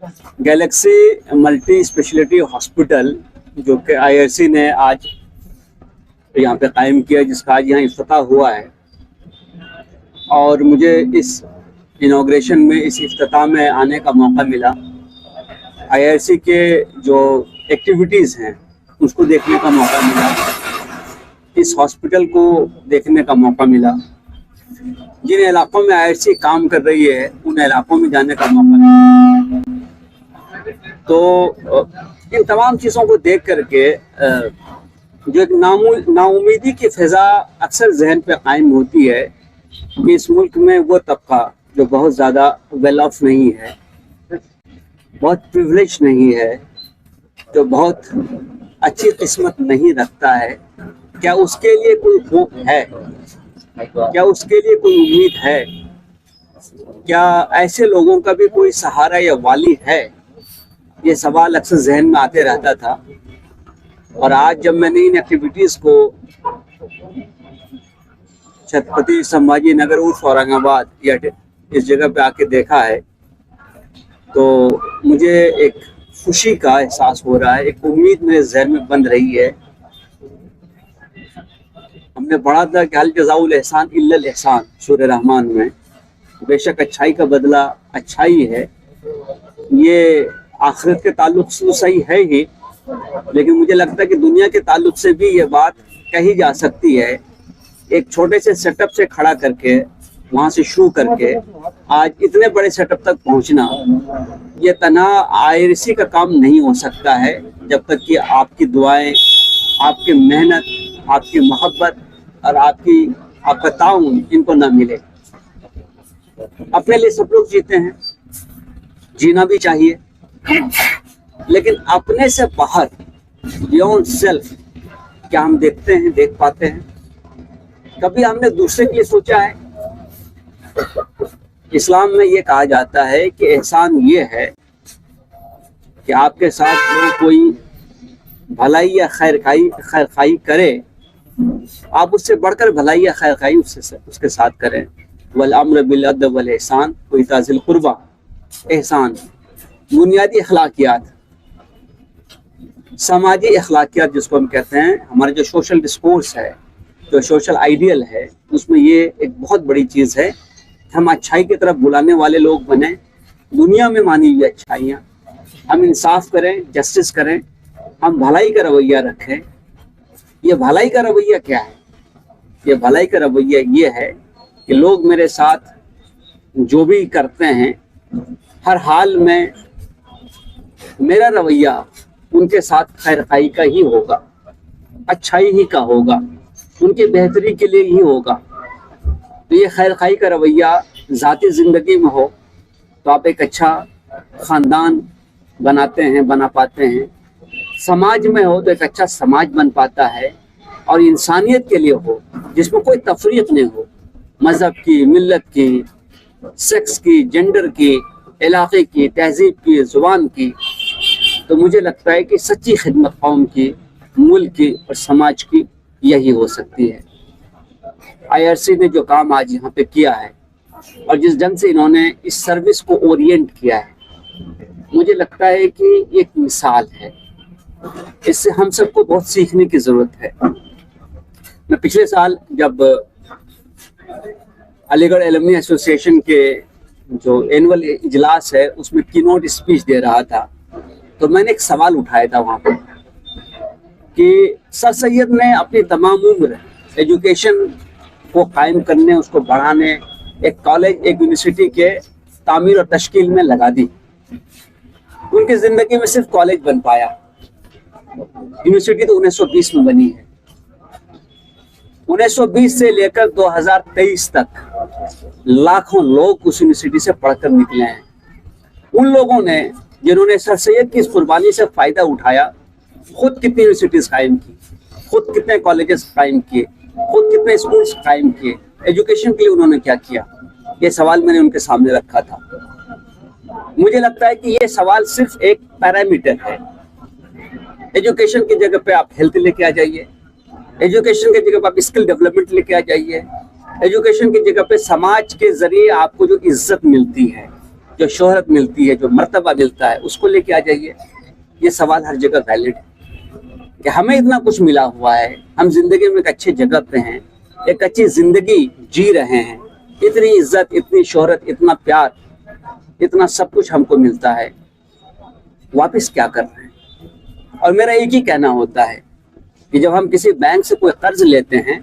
Galaxy multi speciality hospital जो कि IRC ने आज यहाँ पे कायम किया, जिसका आज यहाँ इफ्तिताह हुआ है, और मुझे इस इनॉग्रेशन में, इस इफ्तिताह में आने का मौका मिला। आईआरसी के जो एक्टिविटीज़ हैं उसको देखने का मौका मिला, इस हॉस्पिटल को देखने का मौका मिला, जिन इलाकों में आईआरसी काम कर रही है उन इलाकों में जाने का मौका मिला। तो इन तमाम चीज़ों को देख करके जो एक नाउमीदी की फिजा अक्सर जहन पे कायम होती है कि इस मुल्क में वो तबका जो बहुत ज़्यादा वेल ऑफ नहीं है, बहुत प्रिविलेज नहीं है, जो बहुत अच्छी किस्मत नहीं रखता है, क्या उसके लिए कोई होप है? क्या उसके लिए कोई उम्मीद है? क्या ऐसे लोगों का भी कोई सहारा या वाली है? ये सवाल अक्सर जहन में आते रहता था। और आज जब मैंने इन एक्टिविटीज़ को छत्रपति संभाजी नगर उर्फ औरंगाबाद या इस जगह पे आके देखा है, तो मुझे एक खुशी का एहसास हो रहा है, एक उम्मीद मेरे जहन में बन रही है। हमने पढ़ा था कि हल जज़ाउल एहसान इल्लल एहसान सूरह रहमान में, बेशक अच्छाई का बदला अच्छाई है। ये आखिरत के ताल्लुक से सही है ही, लेकिन मुझे लगता है कि दुनिया के ताल्लुक से भी ये बात कही जा सकती है। एक छोटे से सेटअप से खड़ा करके, वहाँ से शुरू करके आज इतने बड़े सेटअप तक पहुँचना, ये तन्हा आईआरसी का काम नहीं हो सकता है जब तक कि आपकी दुआएं, आपकी मेहनत, आपकी मोहब्बत और आपका ताउन इनको ना मिले। अपने लिए सब लोग जीते हैं, जीना भी चाहिए, लेकिन अपने से बाहर बियॉन्ड सेल्फ क्या हम देखते हैं, देख पाते हैं? कभी हमने दूसरे के लिए सोचा है? इस्लाम में ये कहा जाता है कि एहसान ये है कि आपके साथ जो कोई भलाई या खैरखाई करे, आप उससे बढ़कर भलाई या खैरखाई उसके साथ करें। वल अम्र बिल अदब वल एहसान व इता ज़िल कुर्बा, एहसान बुनियादी अखलाकियात, समाजी अखलाकियात जिसको हम कहते हैं, हमारे जो सोशल डिस्कोर्स है, जो सोशल आइडियल है, उसमें ये एक बहुत बड़ी चीज़ है। हम अच्छाई की तरफ बुलाने वाले लोग बने, दुनिया में मानी हुई अच्छाइयाँ, हम इंसाफ करें, जस्टिस करें, हम भलाई का रवैया रखें। ये भलाई का रवैया क्या है? ये भलाई का रवैया ये है कि लोग मेरे साथ जो भी करते हैं, हर हाल में मेरा रवैया उनके साथ खैरखाई का ही होगा, अच्छाई ही का होगा, उनके बेहतरी के लिए ही होगा। तो ये खैरखाई का रवैया ज़ाती ज़िंदगी में हो तो आप एक अच्छा ख़ानदान बना पाते हैं, समाज में हो तो एक अच्छा समाज बन पाता है, और इंसानियत के लिए हो जिसमें कोई तफरीक नहीं हो, मज़हब की, मिल्लत की, सेक्स की, जेंडर की, इलाके की, तहजीब की, ज़ुबान की। तो मुझे लगता है कि सच्ची खिदमत कौम की, मुल्क की और समाज की यही हो सकती है। आईआरसी ने जो काम आज यहाँ पे किया है और जिस ढंग से इन्होंने इस सर्विस को ओरिएंट किया है, मुझे लगता है कि एक मिसाल है। इससे हम सबको बहुत सीखने की ज़रूरत है। मैं पिछले साल जब अलीगढ़ एलुमनी एसोसिएशन के जो एनुअल इजलास है उसमें कीनोट स्पीच दे रहा था, तो मैंने एक सवाल उठाया था वहाँ पर कि सर सैयद ने अपनी तमाम उम्र एजुकेशन को कायम करने, उसको बढ़ाने, एक कॉलेज, एक यूनिवर्सिटी के तामीर और तश्कील में लगा दी। उनकी ज़िंदगी में सिर्फ कॉलेज बन पाया, यूनिवर्सिटी तो 1920 में बनी है। 1920 से लेकर 2023 तक लाखों लोग उस यूनिवर्सिटी से पढ़कर निकले हैं। उन लोगों ने जिन्होंने सर सैयद की इस कुर्बानी से फ़ायदा उठाया, खुद कितनी यूनिवर्सिटीज़ कायम की, खुद कितने कॉलेजेस कायम किए, खुद कितने स्कूल्स कायम किए, एजुकेशन के लिए उन्होंने क्या किया, ये सवाल मैंने उनके सामने रखा था। मुझे लगता है कि ये सवाल सिर्फ एक पैरामीटर है। एजुकेशन की जगह पे आप हेल्थ लेके आ जाइए, एजुकेशन की जगह पे आप स्किल डेवलपमेंट लेके आ जाइए, एजुकेशन की जगह पे समाज के जरिए आपको जो इज्जत मिलती है, जो शोहरत मिलती है, जो मर्तबा मिलता है, उसको लेके आ जाइए। ये सवाल हर जगह वैलिड है कि हमें इतना कुछ मिला हुआ है, हम जिंदगी में एक अच्छी जगह पे हैं, एक अच्छी जिंदगी जी रहे हैं, इतनी इज्जत, इतनी शोहरत, इतना प्यार, इतना सब कुछ हमको मिलता है, वापस क्या कर रहे हैं? और मेरा एक ही कहना होता है कि जब हम किसी बैंक से कोई कर्ज लेते हैं,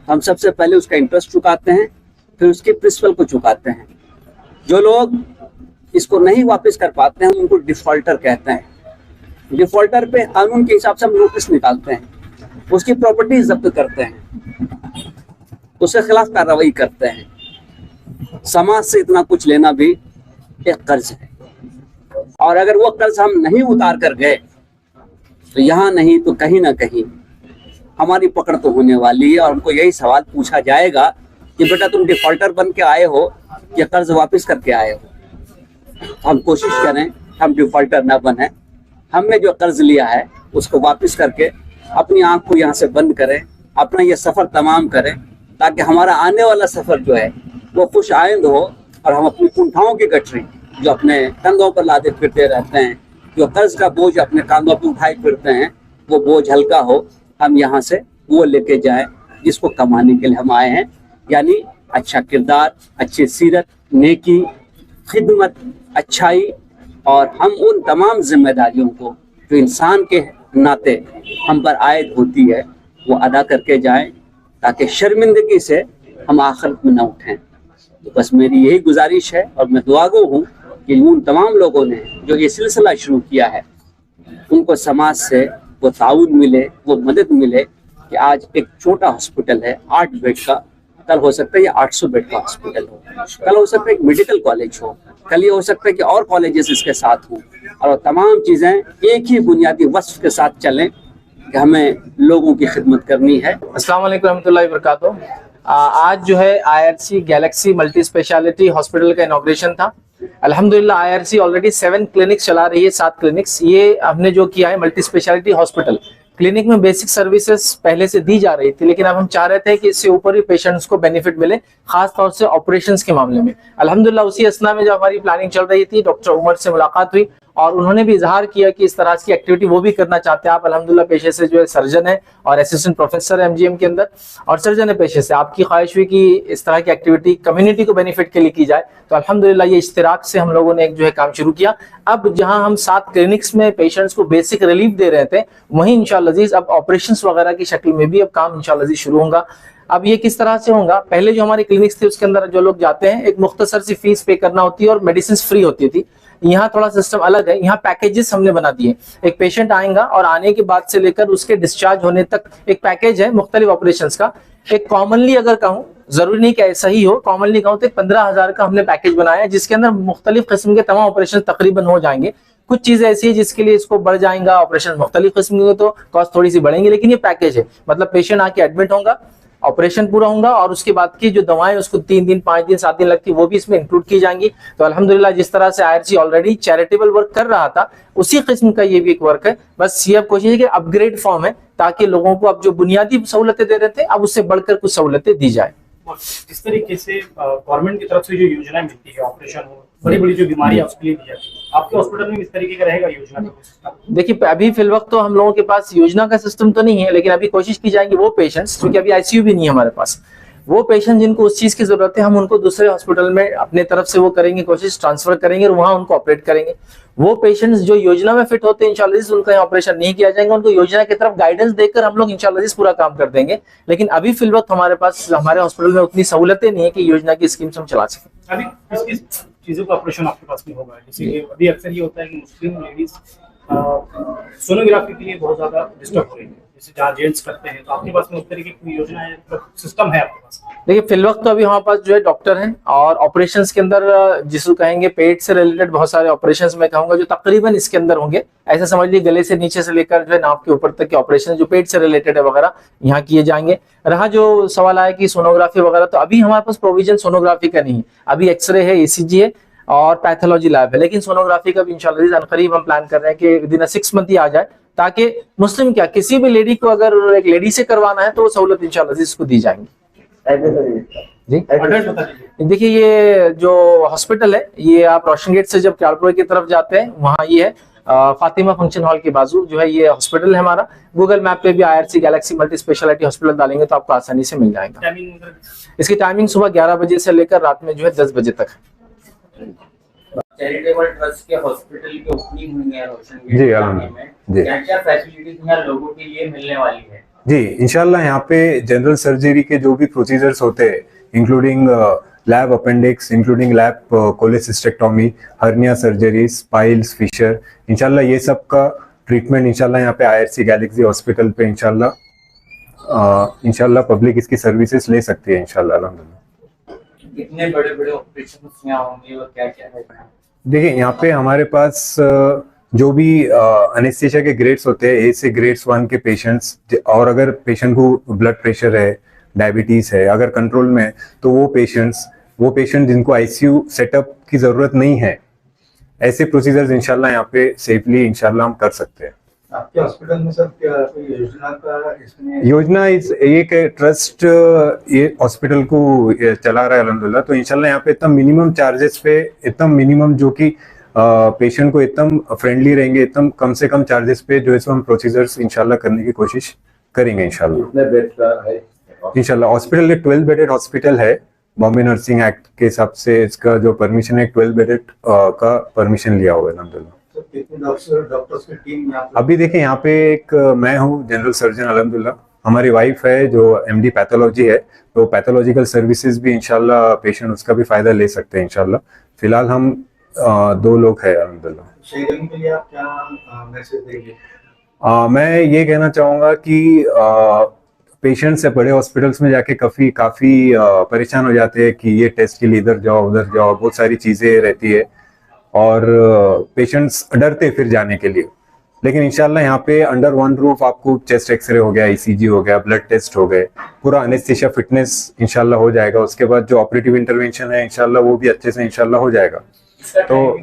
हम सबसे पहले उसका इंटरेस्ट चुकाते हैं, फिर उसके प्रिंसिपल को चुकाते हैं। जो लोग इसको नहीं वापस कर पाते हैं, उनको डिफॉल्टर कहते हैं। डिफॉल्टर पे कानून के हिसाब से हम नोटिस निकालते हैं, उसकी प्रॉपर्टी जब्त करते हैं, उसके खिलाफ कार्रवाई करते हैं। समाज से इतना कुछ लेना भी एक कर्ज है, और अगर वो कर्ज हम नहीं उतार कर गए तो यहाँ नहीं तो कहीं ना कहीं हमारी पकड़ तो होने वाली है, और हमको यही सवाल पूछा जाएगा कि बेटा तुम डिफॉल्टर बन के आए हो या कर्ज वापस करके आए हो। हम कोशिश करें हम डिफॉल्टर ना बने, हमने जो कर्ज लिया है उसको वापस करके अपनी आंख को यहाँ से बंद करें, अपना ये सफर तमाम करें, ताकि हमारा आने वाला सफर जो है वो खुश आइंद हो, और हम अपनी कुंठाओं की गठरी जो अपने कंधों पर लादे फिरते रहते हैं, जो कर्ज का बोझ अपने कांधों पर उठाए फिरते हैं, वो बोझ हल्का हो, हम यहाँ से वो लेके जाएं जिसको कमाने के लिए हम आए हैं, यानी अच्छा किरदार, अच्छी सीरत, नेकी, खिदमत, अच्छाई, और हम उन तमाम जिम्मेदारियों को जो इंसान के नाते हम पर आयद होती है वो अदा करके जाएं, ताकि शर्मिंदगी से हम आखिरत में न उठें। तो बस मेरी यही गुजारिश है, और मैं दुआगो हूँ कि उन तमाम लोगों ने जो ये सिलसिला शुरू किया है उनको समाज से वो ताउन मिले, वो मदद मिले कि आज एक छोटा हॉस्पिटल है 8 बेड का, कल हो सकता है ये 800 बेड का हॉस्पिटल हो, कल हो सकता है एक मेडिकल कॉलेज हो, कल ये हो सकता है कि और कॉलेजेस इसके साथ हों, और तमाम चीज़ें एक ही बुनियादी वस्फ के साथ चलें कि हमें लोगों की खिदमत करनी है। अस्सलाम वालेकुम रहमतुल्लाहि व बरकातुहू। आज जो है IRC Galaxy multi speciality hospital का इनॉग्रेशन था। अल्हम्दुलिल्लाह IRC ऑलरेडी 7 क्लिनिक्स चला रही है, 7 क्लिनिक्स। ये हमने जो किया है मल्टी स्पेशलिटी हॉस्पिटल, क्लिनिक में बेसिक सर्विसेज पहले से दी जा रही थी, लेकिन अब हम चाह रहे थे कि इससे ऊपर भी पेशेंट्स को बेनिफिट मिले, खास तौर से ऑपरेशंस के मामले में। अल्हम्दुलिल्लाह उसी असना में जब हमारी प्लानिंग चल रही थी, डॉक्टर उमर से मुलाकात हुई और उन्होंने भी इजहार किया कि इस तरह की एक्टिविटी वो भी करना चाहते हैं। आप अल्हम्दुलिल्लाह पेशे से जो है सर्जन है और असिस्टेंट प्रोफेसर है MGM के अंदर, और सर्जन है पेशे से। आपकी ख्वाहिश हुई कि इस तरह की एक्टिविटी कम्युनिटी को बेनिफिट के लिए की जाए, तो अल्हम्दुलिल्लाह ये इश्तिराक से हम लोगों ने एक जो है काम शुरू किया। अब जहां हम 7 क्लिनिक्स में पेशेंट्स को बेसिक रिलीफ दे रहे थे, वहीं इंशाअल्लाह अजीज अब ऑपरेशंस वगैरह की शक्ल में भी अब काम इंशाअल्लाह अजीज शुरू होगा। अब ये किस तरह से होगा? पहले जो हमारी क्लिनिक्स थी उसके अंदर जो लोग जाते हैं एक मुख्तसर सी फीस पे करना होती है और मेडिसिन फ्री होती थी। यहाँ थोड़ा सिस्टम अलग है, यहाँ पैकेजेस हमने बना दिए। एक पेशेंट आएगा और आने के बाद से लेकर उसके डिस्चार्ज होने तक एक पैकेज है मुख्तलिफ ऑपरेशंस का। एक कॉमनली अगर कहूँ, जरूरी नहीं कि ऐसा ही हो, कॉमनली कहूँ तो 15,000 का हमने पैकेज बनाया है, जिसके अंदर मुख्तलिफ किस्म के तमाम ऑपरेशन तकरीबन हो जाएंगे। कुछ चीजें ऐसी है जिसके लिए इसको बढ़ जाएगा, ऑपरेशन मुख्तलिफ किस्म के तो कॉस्ट थोड़ी सी बढ़ेंगी, लेकिन ये पैकेज है। मतलब पेशेंट आके एडमिट होगा, ऑपरेशन पूरा होगा, और उसके बाद की जो दवाएं उसको 3 दिन 5 दिन 7 दिन लगती है वो भी इसमें इंक्लूड की जाएंगी। तो अल्हम्दुलिल्लाह जिस तरह से IRC ऑलरेडी चैरिटेबल वर्क कर रहा था, उसी किस्म का ये भी एक वर्क है। बस ये अब कोशिश है कि अपग्रेड फॉर्म है, ताकि लोगों को अब जो बुनियादी सहूलतें दे रहे थे अब उससे बढ़कर कुछ सहूलतें दी जाए। जिस तरीके से गवर्नमेंट की तरफ से जो योजनाएं मिलती है, ऑपरेशन हो, बड़ी बड़ी जो बीमारियां उसके लिए दी जाती है, आपके हॉस्पिटल में इस तरीके का रहेगा योजना का सिस्टम? देखिए अभी फिल वक्त तो हम लोगों के पास योजना का सिस्टम तो नहीं है, लेकिन अभी कोशिश की जाएगी वो पेशेंट्स, क्योंकि अभी ICU भी नहीं है हमारे पास, वो पेशेंट जिनको उस चीज की जरूरत है हम उनको दूसरे हॉस्पिटल में अपने तरफ से वो करेंगे, कोशिश ट्रांसफर करेंगे और वहां उनको ऑपरेट करेंगे। वो पेशेंट्स जो योजना में फिट होते हैं इंशाल्लाह उनका ऑपरेशन नहीं किया जाएगा, उनको योजना की तरफ गाइडेंस देकर हम लोग इंशाल्लाह पूरा काम कर देंगे। लेकिन अभी फिल वक्त हमारे पास हमारे हॉस्पिटल में उतनी सहूलतें नहीं है कि योजना की स्कीम हम चला सकें। अभी किस किस चीजों का ऑपरेशन आपके पास में होगा? जैसे कि अभी अक्सर ये होता है कि मुस्लिम लेडीज सोनोग्राफी के लिए बहुत ज्यादा डिस्टर्ब हो रही है, जैसे जहाँ जेंट्स करते हैं, तो आपके पास में उस तरीके की कोई योजना है, सिस्टम है आपके पास? देखिए फिल वक्त तो अभी हमारे पास जो है डॉक्टर हैं, और ऑपरेशंस के अंदर जिसको कहेंगे पेट से रिलेटेड बहुत सारे ऑपरेशंस मैं कहूंगा जो तकरीबन इसके अंदर होंगे। ऐसा समझ लीजिए गले से नीचे से लेकर जो है नाक के ऊपर तक के ऑपरेशन जो पेट से रिलेटेड है वगैरह यहाँ किए जाएंगे। रहा जो सवाल आया कि सोनोग्राफी वगैरह, तो अभी हमारे पास प्रोविजन सोनोग्राफी का नहीं है। अभी एक्सरे है, ECG है और पैथोलॉजी लैब है, लेकिन सोनोग्राफी का भी इंशाल्लाह करीब हम प्लान कर रहे हैं कि विदिन 6 मंथ ही आ जाए, ताकि मुस्लिम क्या किसी भी लेडी को अगर एक लेडी से करवाना है तो वो सहूलत इंशाल्लाह इसको दी जाएंगी। जी एड्रेस बता दीजिए। देखिए ये जो हॉस्पिटल है ये आप रोशन गेट से जब क्यालपुर की तरफ जाते हैं वहाँ ये है फातिमा फंक्शन हॉल के बाजू जो है ये हॉस्पिटल है हमारा। गूगल मैप पे भी IRC Galaxy multi speciality hospital डालेंगे तो आपको आसानी से मिल जाएगा। टाइमिंग वगैरह इसकी टाइमिंग सुबह 11 बजे से लेकर रात में जो है 10 बजे तक है। चैरिटेबल ट्रस्ट के हॉस्पिटल की ओपनिंग हुई है रोशन गेट जी, इलाके में, जी। क्या क्या फैसिलिटीज यहाँ लोगों के लिए मिलने वाली है? जी इंशाल्लाह यहाँ पे जनरल सर्जरी के जो भी प्रोसीजर्स होते हैं including lap appendix, including lap cholecystectomy, hernia surgeries, piles, fissure, इंशाल्लाह ये सब का ट्रीटमेंट इंशाल्लाह यहाँ पे IRC गैलेक्सी हॉस्पिटल पे इंशाल्लाह पब्लिक इसकी सर्विसेज ले सकती है इंशाल्लाह अल्हम्दुलिल्लाह। कितने बड़े बड़े ऑपरेशन यहाँ होंगे और क्या क्या है? देखिए यहाँ पे हमारे पास जो भी अनेस्थीसिया के ग्रेड्स होते हैं, A से ग्रेड्स 1 के पेशेंट्स, और अगर पेशेंट को ब्लड प्रेशर है, डायबिटीज है, अगर कंट्रोल में है तो वो पेशेंट जिनको ICU सेटअप की जरूरत नहीं है, ऐसे प्रोसीजर्स इंशाल्लाह यहाँ पे सेफली इंशाल्लाह हम कर सकते हैं। आपके हॉस्पिटल में सर क्या कोई योजना का इसमें योजना एक ट्रस्ट ये हॉस्पिटल को चला रहा है अल्हम्दुलिल्लाह, तो इंशाल्लाह यहाँ पे इतना मिनिमम चार्जेस पे, इतना मिनिमम जो कि पेशेंट को एकदम फ्रेंडली रहेंगे, एकदम कम से कम चार्जेस पे जो है सो हम प्रोसीजर्स इंशाल्लाह करने की कोशिश करेंगे इंशाल्लाह। कितने बेड का है? इंशाल्लाह हॉस्पिटल एक 12 बेडेड हॉस्पिटल है। बॉम्बे नर्सिंग एक्ट के हिसाब से इसका जो परमिशन है 12 बेडेड का परमिशन लिया हुआ है अल्हम्दुलिल्लाह। तो कितने डॉक्टर्स की टीम यहाँ पे? अभी देखिए यहाँ पे एक मैं हूँ जनरल सर्जन अल्हम्दुलिल्लाह, हमारी वाइफ है जो MD पैथोलॉजी है, तो पैथोलॉजिकल सर्विसेज भी इंशाल्लाह पेशेंट उसका भी फायदा ले सकते हैं इंशाल्लाह। फिलहाल हम 2 लोग हैं अल्हम्दुलिल्लाह। शेयरिंग के लिए आप क्या मैसेज देंगे? मैं ये कहना चाहूँगा कि पेशेंट से बड़े हॉस्पिटल्स में जाके काफ़ी परेशान हो जाते हैं कि ये टेस्ट के लिए इधर जाओ उधर जाओ, बहुत सारी चीज़ें रहती है और पेशेंट्स डरते फिर जाने के लिए। लेकिन इंशाल्लाह यहाँ पे अंडर वन रूफ आपको चेस्ट एक्सरे हो गया, ECG हो गया, ब्लड टेस्ट हो गए, पूरा एनेस्थीसिया फिटनेस इंशाल्लाह हो जाएगा। उसके बाद जो ऑपरेटिव इंटरवेंशन है इंशाल्लाह वो भी अच्छे से इंशाल्लाह हो जाएगा। तो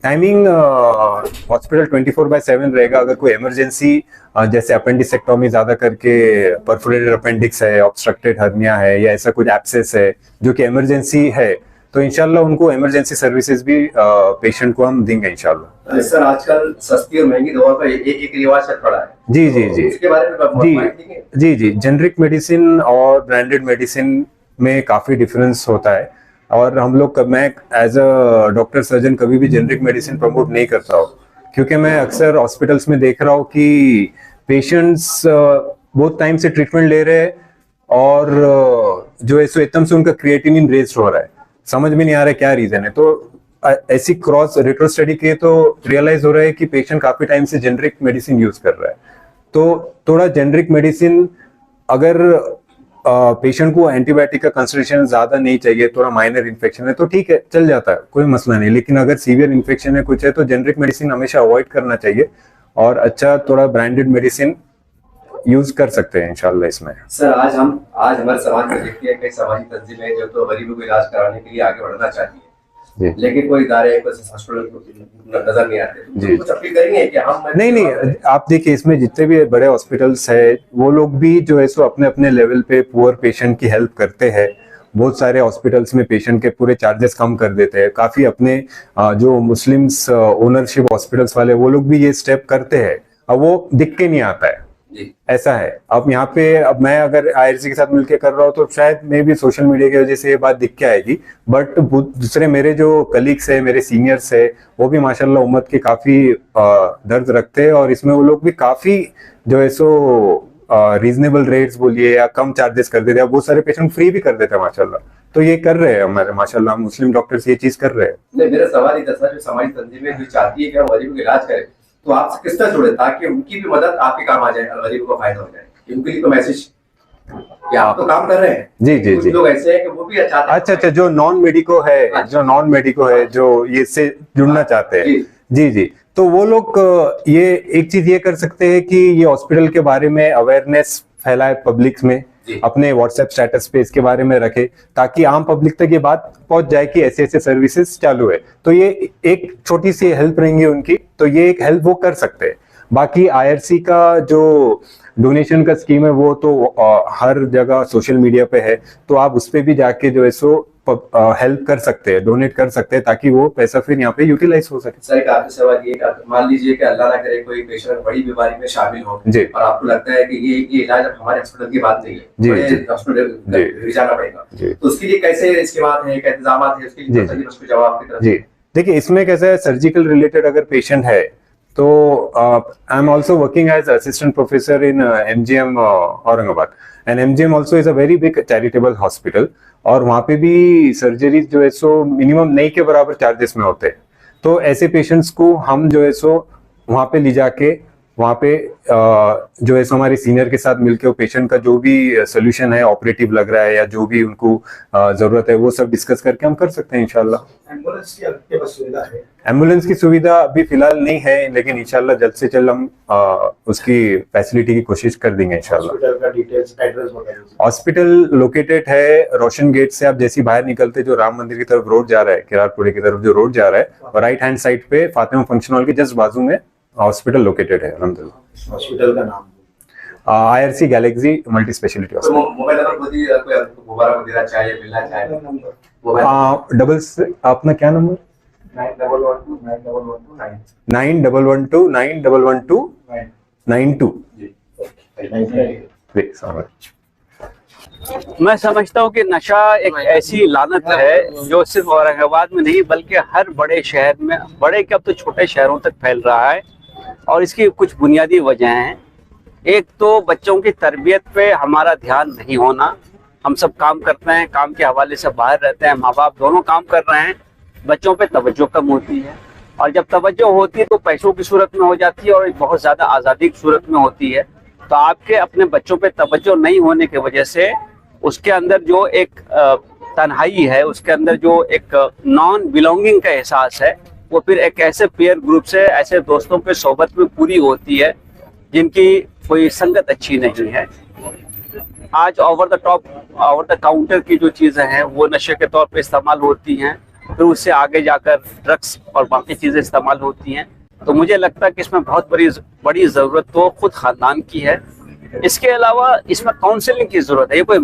टाइमिंग हॉस्पिटल 24/7 रहेगा। अगर कोई इमरजेंसी जैसे अपेंडिसेक्टोमी ज्यादा करके परफोरेटेड अपेंडिक्स है, ऑब्स्ट्रक्टेड हर्निया है या ऐसा कुछ एब्सेस है जो कि इमरजेंसी है, तो इंशाल्लाह उनको इमरजेंसी सर्विसेज भी पेशेंट को हम देंगे इंशाल्लाह। सर आजकल सस्ती और महंगी दवा का एक रिवाज चल पड़ा है। जी जी जी उसके बारे में जी जी जेनरिक मेडिसिन और ब्रांडेड मेडिसिन में काफी डिफरेंस होता है और हम लोग मैं एज अ डॉक्टर सर्जन कभी भी जेनरिक मेडिसिन प्रमोट नहीं करता हूँ, क्योंकि मैं अक्सर हॉस्पिटल्स में देख रहा हूँ कि पेशेंट्स बहुत टाइम से ट्रीटमेंट ले रहे हैं और जो है सो एकदम से उनका क्रिएटिनिन रेज हो रहा है, समझ में नहीं आ रहा है क्या रीजन है। तो ऐसी क्रॉस रेट्रो स्टडी के तो रियलाइज हो रहा है कि पेशेंट काफी टाइम से जेनरिक मेडिसिन यूज कर रहा है। तो थोड़ा जेनरिक मेडिसिन अगर पेशेंट को एंटीबायोटिक का कंसंट्रेशन ज्यादा नहीं चाहिए, थोड़ा माइनर इन्फेक्शन है तो ठीक है चल जाता है, कोई मसला नहीं। लेकिन अगर सीवियर इन्फेक्शन है कुछ है तो जेनरिक मेडिसिन हमेशा अवॉइड करना चाहिए और अच्छा थोड़ा ब्रांडेड मेडिसिन यूज कर सकते हैं इंशाल्लाह इसमें। सर आज हमारे समाज में देखते हैं कई सामाजिक तंजीमें जो तो गरीबों को इलाज कराने के लिए आगे बढ़ना चाहिए, लेकिन कोई इदारे हॉस्पिटल नजर नहीं आते। जी। कुछ अपील करेंगे कि हम नहीं आप देखिए इसमें जितने भी बड़े हॉस्पिटल्स है वो लोग भी जो है सो अपने अपने लेवल पे पुअर पेशेंट की हेल्प करते हैं। बहुत सारे हॉस्पिटल्स में पेशेंट के पूरे चार्जेस कम कर देते हैं। काफी अपने जो मुस्लिम्स ओनरशिप हॉस्पिटल्स वाले वो लोग भी ये स्टेप करते हैं। अब वो दिख के नहीं आता है, ऐसा है। अब यहाँ पे अब मैं अगर IRC के साथ मिलकर कर रहा हूँ तो शायद मे भी सोशल मीडिया की वजह से ये बात दिख के आएगी, बट दूसरे मेरे जो कलीग्स है, मेरे सीनियर्स है, वो भी माशाल्लाह उम्मत के काफी दर्द रखते हैं और इसमें वो लोग भी काफी जो है सो रीजनेबल रेट्स बोलिए या कम चार्जेस कर देते हैं। बहुत सारे पेशेंट फ्री भी कर देते हैं माशाल्लाह। तो ये कर रहे हैं हमारे माशाल्लाह मुस्लिम डॉक्टर्स ये चीज कर रहे हैं। मेरा सवाल ये था, जो समाज तंजीमें जो चाहती है कि हम गरीबों का इलाज करें तो आपसे किस तरह जुड़े ताकि उनकी भी मदद आपके काम आ जाए और गरीबों को फायदा हो जाए। उनके लिए तो मैसेज कि आप तो काम कर रहे हैं। जी जी कुछ जी लोग ऐसे हैं कि वो भी चाहते हैं। अच्छा जो नॉन मेडिको है जो ये से जुड़ना चाहते हैं, जी जी, तो वो लोग ये एक चीज ये कर सकते हैं कि ये हॉस्पिटल के बारे में अवेयरनेस फैलाए पब्लिक में, अपने व्हाट्सएप स्टेटस पे इसके बारे में रखे ताकि आम पब्लिक तक ये बात पहुंच जाए कि ऐसे ऐसे सर्विसेज चालू है। तो ये एक छोटी सी हेल्प रहेंगी उनकी, तो ये एक हेल्प वो कर सकते हैं। बाकी आईआरसी का जो डोनेशन का स्कीम है वो तो हर जगह सोशल मीडिया पे है, तो आप उस पे भी जाके जो है सो हेल्प कर सकते हैं, डोनेट कर सकते हैं, ताकि वो पैसा फिर यहाँ पे यूटिलाइज हो सके। सर एक आखिरी सवाल ये मान लीजिए कि अल्लाह ना करे कोई पेशेंट बड़ी बीमारी में शामिल हो जी। और आपको लगता है कि ये इलाज अब हमारे हॉस्पिटल की बात नहीं है, जी, बड़े जी। हॉस्पिटल भी जाना पड़ेगा, जी। तो उसके लिए कैसे इसके बाद है, क्या इंतजाम है उसके जी, लिए, जी। उसको जवाब की तरफ। जी देखिए, इसमें कैसा है, सर्जिकल रिलेटेड अगर पेशेंट है तो I am also working as assistant professor in MGM Aurangabad, and MGM also is a very big charitable hospital, और वहाँ पे भी सर्जरीज जो है सो मिनिमम नहीं के बराबर चार्जेस में होते हैं। तो ऐसे पेशेंट्स को हम जो है सो वहाँ पे ले जाके वहाँ पे जो है सो हमारे सीनियर के साथ मिलके वो पेशेंट का जो भी सोल्यूशन है, ऑपरेटिव लग रहा है या जो भी उनको जरूरत है, वो सब डिस्कस करके हम कर सकते हैं इंशाल्लाह। एम्बुलेंस की आपके पास सुविधा है? एम्बुलेंस की सुविधा अभी फिलहाल नहीं है, लेकिन इंशाल्लाह जल्द से जल्द हम उसकी फैसिलिटी की कोशिश कर देंगे इंशाल्लाह। हॉस्पिटल का डिटेल्स, एड्रेस वगैरह? हॉस्पिटल लोकेटेड है रोशन गेट से, आप जैसे बाहर निकलते जो राम मंदिर की तरफ रोड जा रहा है, किरारपुरे की तरफ जो रोड जा रहा है, और राइट हैंड साइड पे फातिमा फंक्शन हॉल के जस्ट बाजू में हॉस्पिटल लोकेटेड है अल्हम्दुलिल्लाह। हॉस्पिटल का नाम? IRC गैलेक्सी मल्टी स्पेशलिटी तो हॉस्पिटल। मोबाइल नंबर कोई आपको दोबारा को देना चाहिए, मिलना चाहिए मोबाइल डबल अपना क्या नंबर? 9112911292। मैं समझता हूँ कि नशा एक ऐसी लानत है जो सिर्फ औरंगाबाद में नहीं बल्कि हर बड़े शहर में, बड़े क्या अब तो छोटे शहरों तक फैल रहा है, और इसकी कुछ बुनियादी वजह हैं। एक तो बच्चों की तरबियत पे हमारा ध्यान नहीं होना। हम सब काम करते हैं, काम के हवाले से बाहर रहते हैं, माँ बाप दोनों काम कर रहे हैं, बच्चों पे तवज्जो कम होती है, और जब तवज्जो होती है तो पैसों की सूरत में हो जाती है और एक बहुत ज़्यादा आज़ादी की सूरत में होती है। तो आपके अपने बच्चों पे तवज्जो नहीं होने की वजह से उसके अंदर जो एक तन्हाई है, उसके अंदर जो एक नॉन बिलोंगिंग का एहसास है, वो फिर एक ऐसे पीयर ग्रुप से, ऐसे दोस्तों के सोबत में पूरी होती है जिनकी कोई संगत अच्छी नहीं है। आज over the top, over the counter की जो चीज़ें हैं वो नशे के तौर पे इस्तेमाल होती हैं, फिर उससे आगे जाकर ड्रग्स और बाकी चीज़ें इस्तेमाल होती हैं। तो मुझे लगता है कि इसमें बहुत बड़ी ज़रूरत तो खुद ख़ानदान की है। इसके अलावा इसमें काउंसलिंग की ज़रूरत है। ये कोई एक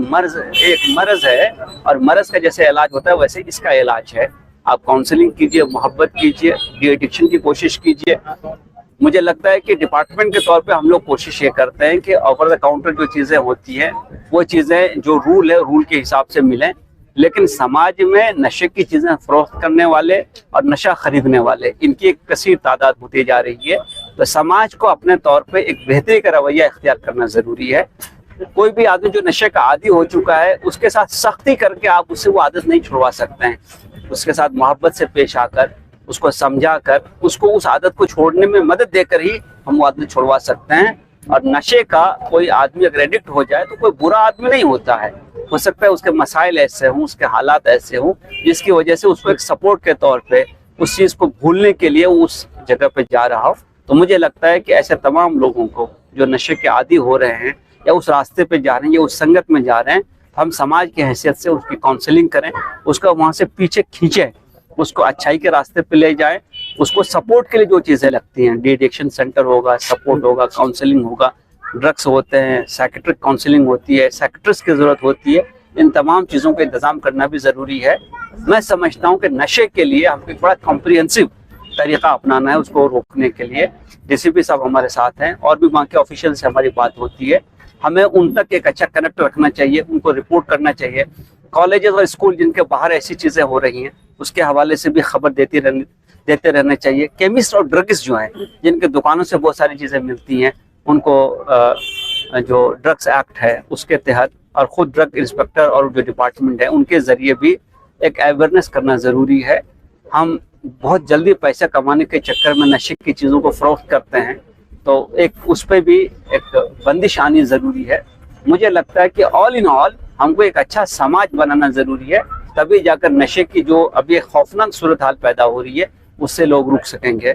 मर्ज़ है, और मर्ज़ का जैसे इलाज होता है वैसे इसका इलाज है। आप काउंसलिंग कीजिए, मोहब्बत कीजिए, डी एडिक्शन की कोशिश कीजिए। मुझे लगता है कि डिपार्टमेंट के तौर पे हम लोग कोशिश ये करते हैं कि ओवर द काउंटर जो चीज़ें होती हैं वो चीज़ें जो रूल है रूल के हिसाब से मिलें, लेकिन समाज में नशे की चीज़ें फरोख्त करने वाले और नशा खरीदने वाले, इनकी एक कसीर तादाद होती जा रही है। तो समाज को अपने तौर पे एक बेहतरी का रवैया इख्तियार करना ज़रूरी है। कोई भी आदमी जो नशे का आदी हो चुका है उसके साथ सख्ती करके आप उससे वो आदत नहीं छुड़वा सकते हैं। उसके साथ मोहब्बत से पेश आकर, उसको समझा कर, उसको उस आदत को छोड़ने में मदद देकर ही हम वो आदत छुड़वा सकते हैं। और नशे का कोई आदमी अगर एडिक्ट हो जाए तो कोई बुरा आदमी नहीं होता है। हो सकता है उसके मसाइल ऐसे हों, उसके हालात ऐसे हों जिसकी वजह से उसको एक सपोर्ट के तौर पे उस चीज़ को भूलने के लिए उस जगह पे जा रहा हो। तो मुझे लगता है कि ऐसे तमाम लोगों को जो नशे के आदी हो रहे हैं या उस रास्ते पे जा रहे हैं या उस संगत में जा रहे हैं, हम समाज की हैसियत से उसकी काउंसलिंग करें, उसका वहाँ से पीछे खींचें, उसको अच्छाई के रास्ते पे ले जाएं, उसको सपोर्ट के लिए जो चीज़ें लगती हैं, डी एडिक्शन सेंटर होगा, सपोर्ट होगा, काउंसलिंग होगा, ड्रग्स होते हैं, साइकेट्रिक काउंसलिंग होती है, साइकेट्रिस्ट की ज़रूरत होती है, इन तमाम चीज़ों का इंतज़ाम करना भी ज़रूरी है। मैं समझता हूँ कि नशे के लिए हमको एक बड़ा कॉम्प्रिहेंसिव तरीका अपनाना है उसको रोकने के लिए। DCP साहब हमारे साथ हैं और भी वहाँ के ऑफिशियल से हमारी बात होती है। हमें उन तक एक अच्छा कनेक्ट रखना चाहिए, उनको रिपोर्ट करना चाहिए। कॉलेजेस और स्कूल जिनके बाहर ऐसी चीज़ें हो रही हैं उसके हवाले से भी खबर देते रहना चाहिए। केमिस्ट और ड्रगिस्ट जो हैं जिनके दुकानों से बहुत सारी चीज़ें मिलती हैं, उनको जो ड्रग्स एक्ट है उसके तहत और ख़ुद ड्रग इंस्पेक्टर और जो डिपार्टमेंट है उनके ज़रिए भी एक अवेयरनेस करना ज़रूरी है। हम बहुत जल्दी पैसा कमाने के चक्कर में नशे की चीज़ों को फ़रोख्त करते हैं, तो एक उस पर भी एक बंदिश आनी ज़रूरी है। मुझे लगता है कि ऑल इन ऑल हमको एक अच्छा समाज बनाना ज़रूरी है, तभी जाकर नशे की जो अभी खौफनाक सूरत हाल पैदा हो रही है उससे लोग रुक सकेंगे।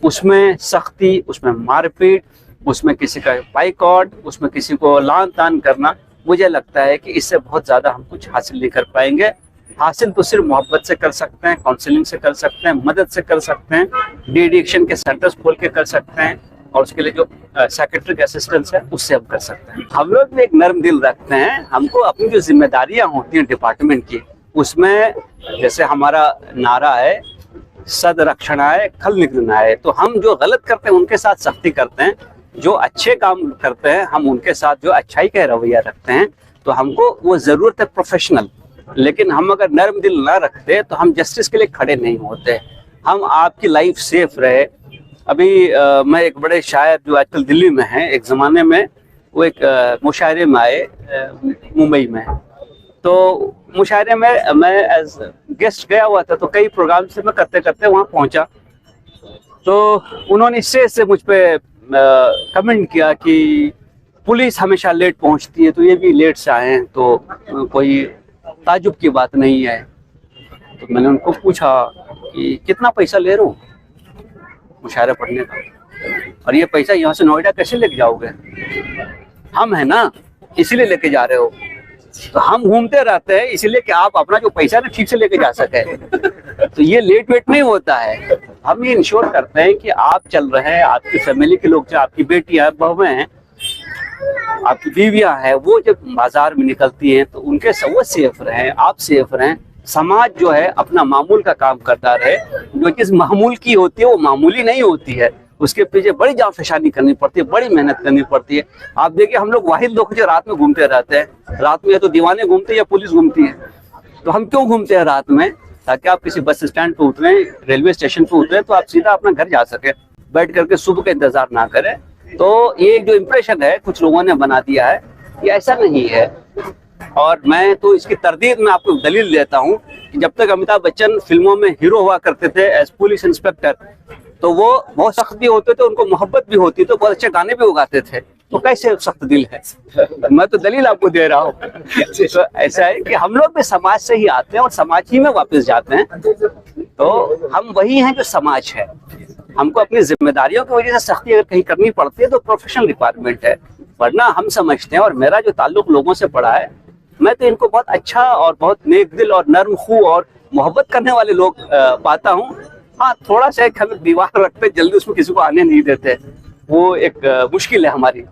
उसमें सख्ती, उसमें मारपीट, उसमें किसी का बाइकआउट, उसमें किसी को लान तान करना, मुझे लगता है कि इससे बहुत ज़्यादा हम कुछ हासिल नहीं कर पाएंगे। हासिल तो सिर्फ मोहब्बत से कर सकते हैं, काउंसलिंग से कर सकते हैं, मदद से कर सकते हैं, डी एडिक्शन के सेंटर्स खोल के कर सकते हैं, और उसके लिए जो साइकेट्रिक असिस्टेंस है उससे हम कर सकते हैं। हम लोग भी एक नर्म दिल रखते हैं। हमको अपनी जो जिम्मेदारियां होती हैं डिपार्टमेंट की, उसमें जैसे हमारा नारा है सद रक्षणाय खल निग्रहणाय, तो हम जो गलत करते हैं उनके साथ सख्ती करते हैं, जो अच्छे काम करते हैं हम उनके साथ जो अच्छाई का रवैया रखते हैं। तो हमको वो जरूरत है प्रोफेशनल, लेकिन हम अगर नर्म दिल ना रखते तो हम जस्टिस के लिए खड़े नहीं होते। हम आपकी लाइफ सेफ रहे। अभी मैं एक बड़े शायर जो आजकल दिल्ली में हैं, एक ज़माने में वो एक मुशायरे में आए मुंबई में, तो मुशायरे में मैं एज गेस्ट गया हुआ था, तो कई प्रोग्राम से मैं करते करते वहाँ पहुँचा, तो उन्होंने स्टेज से मुझ पर कमेंट किया कि पुलिस हमेशा लेट पहुँचती है, तो ये भी लेट से आए हैं, तो कोई ताजुब की बात नहीं है। तो मैंने उनको पूछा कि कितना पैसा ले रहा हूँ मुशायरा पढ़ने का, और ये पैसा यहाँ से नोएडा कैसे लेके जाओगे? हम है ना, इसीलिए लेके जा रहे हो। तो हम घूमते रहते हैं इसलिए कि आप अपना जो पैसा ना ठीक से लेके जा सके। तो ये लेट वेट नहीं होता है। हम ये इंश्योर करते हैं कि आप चल रहे हैं, आपकी फैमिली के लोग, जो आपकी बेटियां बहुएं हैं, आपकी बीवियां हैं, वो जब बाजार में निकलती हैं तो उनके सब वो सेफ रहें, आप सेफ रहें। समाज जो है अपना मामूल का काम करता रहे। जो चीज़ मामूल की होती है वो मामूली नहीं होती है, उसके पीछे बड़ी जाफिशानी करनी पड़ती है, बड़ी मेहनत करनी पड़ती है। आप देखिए हम लोग वाहिद लोग जो रात में घूमते रहते हैं, रात में या तो दीवाने घूमते हैं या पुलिस घूमती है। तो हम क्यों घूमते हैं रात में? ताकि आप किसी बस स्टैंड पे उतरे, रेलवे स्टेशन पे उतरे, तो आप सीधा अपना घर जा सके, बैठ करके सुबह का इंतजार ना करें। तो ये जो इम्प्रेशन है कुछ लोगों ने बना दिया है, ये ऐसा नहीं है। और मैं तो इसकी तरदीद में आपको दलील देता हूँ कि जब तक अमिताभ बच्चन फिल्मों में हीरो हुआ करते थे एज पुलिस इंस्पेक्टर, तो वो बहुत सख्त भी होते थे, उनको मोहब्बत भी होती, तो बहुत अच्छे गाने भी उगाते थे। तो कैसे सख्त दिल है? मैं तो दलील आपको दे रहा हूँ। तो ऐसा है कि हम लोग भी समाज से ही आते हैं और समाज ही में वापस जाते हैं। तो हम वही हैं जो समाज है। हमको अपनी जिम्मेदारियों की वजह से सख्ती अगर कहीं करनी पड़ती है तो प्रोफेशनल रिक्वायरमेंट है, वरना हम समझते हैं। और मेरा जो ताल्लुक लोगों से पड़ा है, मैं तो इनको बहुत अच्छा और बहुत नेक दिल और नर्म खू और मोहब्बत करने वाले लोग पाता हूँ। हाँ, थोड़ा सा एक हम दीवार रखते, जल्दी उसमें किसी को आने नहीं देते, वो एक मुश्किल है हमारी।